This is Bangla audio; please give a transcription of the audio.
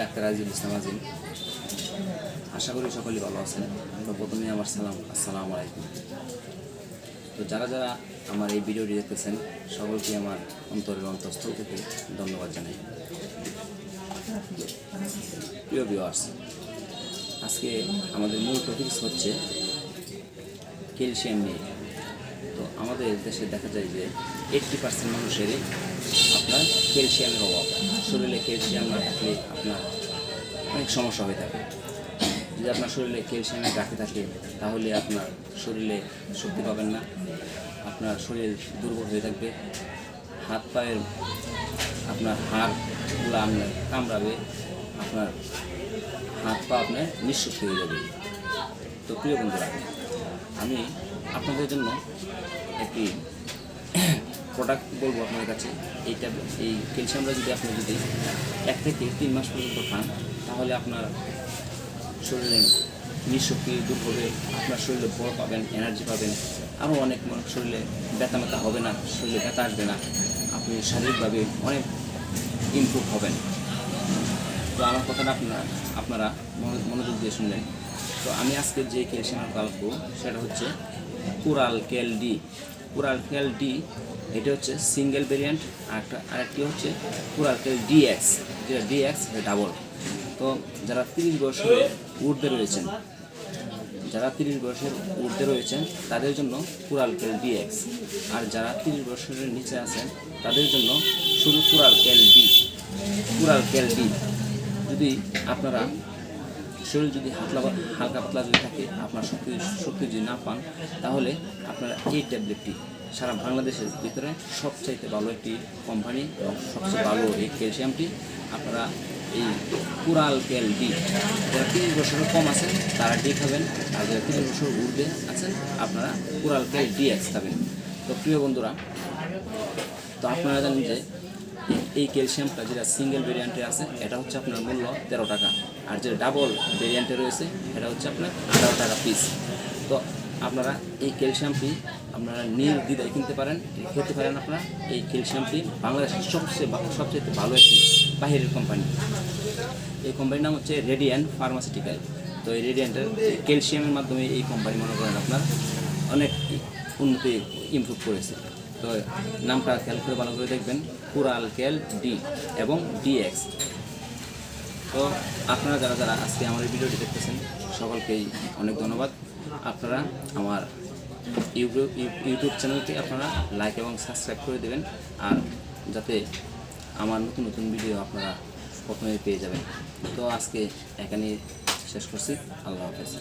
ডাক্তার আজিজুল ইসলাম আজিম। আশা করি সকলেই ভালো আছেন। তো প্রথমেই আমার আসসালামু আলাইকুম। তো যারা যারা আমার এই ভিডিওটি দেখতেছেন সকলকে আমার অন্তরের অন্তঃস্থল থেকে ধন্যবাদ জানাই। প্রিয় ভিউয়ার্স, আজকে আমাদের মূল টপিক হচ্ছে ক্যালসিয়াম নিয়ে। তো আমাদের দেশে দেখা যায় যে 80% মানুষেরই আপনার ক্যালসিয়ামের অভাব। শরীরে ক্যালসিয়াম না থাকলে আপনার অনেক সমস্যা হয়ে থাকে। যদি আপনার শরীরে ক্যালসিয়ামের ঘাটতি থাকে তাহলে আপনার শরীরে শক্তি পাবেন না, আপনার শরীর দুর্বল হয়ে থাকবে, হাত পায়ের আপনার হাড়গুলো আপনার কামড়াবে, আপনার হাত পা আপনার নিঃশক্তি হয়ে যাবে। তো প্রিয় বন্ধুরা, আমি আপনাদের জন্য একটি প্রোডাক্ট বলবো আপনার কাছে। এই ক্যালসিয়ামটা যদি আপনি 1 থেকে 3 মাস পর্যন্ত খান তাহলে আপনার শরীরে নিঃশক্তি দূর হবে, আপনার শরীরে বল পাবেন, এনার্জি পাবেন, আরও অনেক শরীরে ব্যথা হবে না, শরীরে ব্যথা আসবে না, আপনি শারীরিকভাবে অনেক ইমপ্রুভ হবেন। তো আমার কথাটা আপনারা মনোযোগ দিয়ে শুনলেন। তো আমি আজকে যে ক্যালসিয়ামের গল্প সেটা হচ্ছে কুরাল ক্যাল ডি। কুরাল ক্যাল ডি এটা হচ্ছে সিঙ্গেল ভেরিয়েন্ট, আরেকটি হচ্ছে কুরাল ক্যাল ডিএক্স, যেটা ডিএক্স ডাবল। তো যারা 30 বছরের ঊর্ধ্বে রয়েছেন তাদের জন্য কুরাল ক্যাল ডিএক্স, আর যারা 30 বছরের নিচে আছেন তাদের জন্য শুধু কুরাল ক্যাল ডি। যদি আপনারা শরীর যদি হালকা পাতলা যদি থাকে, আপনার শক্তি যদি না পান, তাহলে আপনারা এই ট্যাবলেটটি সারা বাংলাদেশের ভিতরে সবচাইতে ভালো একটি কোম্পানি এবং সবচেয়ে ভালো এই ক্যালসিয়ামটি আপনারা এই কুরাল ক্যাল ডি। যারা 30 বছরের কম আছেন তারা ডি খাবেন, আর যারা 30 বছর ঊর্ধ্বে আছেন আপনারা কুরাল ক্যাল ডিএক্স খাবেন। তো প্রিয় বন্ধুরা, তো আপনারা জানেন যে এই ক্যালসিয়ামটা যেটা সিঙ্গেল ভেরিয়েন্টে আছে এটা হচ্ছে আপনার মূল্য 13 টাকা, আর যেটা ডাবল ভেরিয়েন্টে রয়েছে এটা হচ্ছে আপনার 18 টাকা পিস। তো আপনারা এই ক্যালসিয়ামটি আপনারা নির্দ্বিধায় কিনতে পারেন, খেতে পারেন। আপনারা এই ক্যালসিয়ামটি বাংলাদেশের সবচেয়ে ভালো একটি বাহিরের কোম্পানি। এই কোম্পানির নাম হচ্ছে রেডিয়েন্ট ফার্মাসিউটিক্যাল। তো এই রেডিয়েন্টের ক্যালসিয়ামের মাধ্যমে এই কোম্পানি মনে করেন আপনার অনেক উন্নতি ইমপ্রুভ করেছে। তো নামটা খেয়াল করে ভালো করে দেখবেন, কুরাল ক্যাল ডি এবং ডিএক্স। তো আপনারা যারা আজকে আমার এই ভিডিওটি দেখতেছেন সকলকেই অনেক ধন্যবাদ। আপনারা আমার ইউটিউব চ্যানেলটি আপনারা লাইক এবং সাবস্ক্রাইব করে দেবেন, আর যাতে আমার নতুন ভিডিও আপনারা প্রথমে পেয়ে যাবেন। তো আজকে এখানেই শেষ করছি। আল্লাহ হাফেজ।